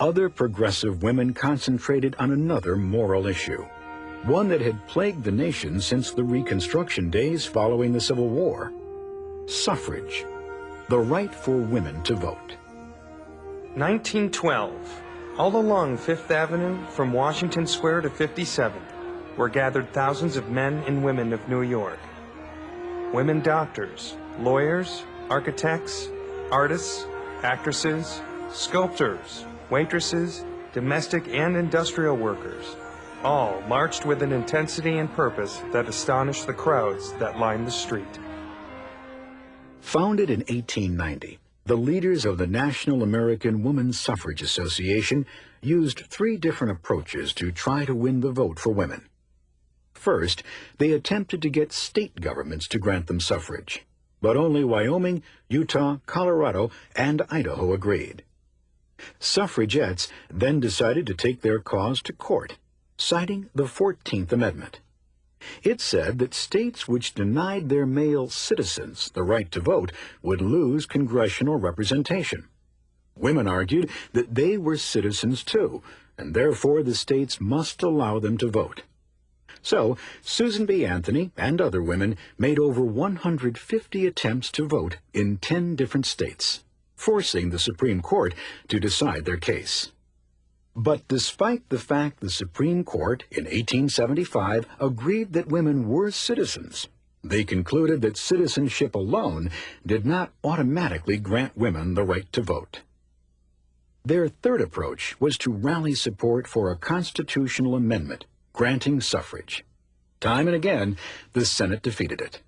other progressive women concentrated on another moral issue, one that had plagued the nation since the Reconstruction days following the Civil War: suffrage, the right for women to vote. 1912. All along Fifth Avenue, from Washington Square to 57th, were gathered thousands of men and women of New York. Women doctors, lawyers, architects, artists, actresses, sculptors, waitresses, domestic and industrial workers, all marched with an intensity and purpose that astonished the crowds that lined the street. Founded in 1890, the leaders of the National American Women's Suffrage Association used 3 different approaches to try to win the vote for women. First, they attempted to get state governments to grant them suffrage, but only Wyoming, Utah, Colorado, and Idaho agreed. Suffragettes then decided to take their cause to court, citing the 14th Amendment. It said that states which denied their male citizens the right to vote would lose congressional representation. Women argued that they were citizens too, and therefore the states must allow them to vote. So, Susan B. Anthony and other women made over 150 attempts to vote in 10 different states, forcing the Supreme Court to decide their case. But despite the fact the Supreme Court in 1875 agreed that women were citizens, they concluded that citizenship alone did not automatically grant women the right to vote. Their third approach was to rally support for a constitutional amendment granting suffrage. Time and again, the Senate defeated it.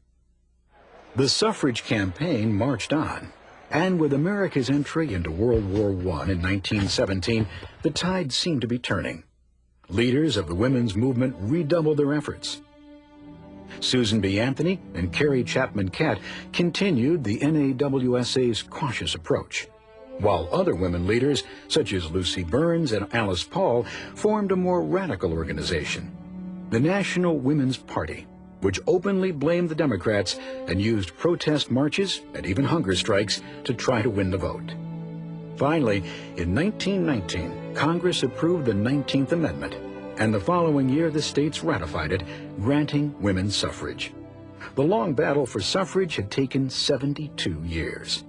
The suffrage campaign marched on, and with America's entry into World War I in 1917, the tide seemed to be turning. Leaders of the women's movement redoubled their efforts. Susan B. Anthony and Carrie Chapman Catt continued the NAWSA's cautious approach, while other women leaders, such as Lucy Burns and Alice Paul, formed a more radical organization, the National Women's Party, which openly blamed the Democrats and used protest marches and even hunger strikes to try to win the vote. Finally, in 1919, Congress approved the 19th Amendment, and the following year the states ratified it, granting women suffrage. The long battle for suffrage had taken 72 years.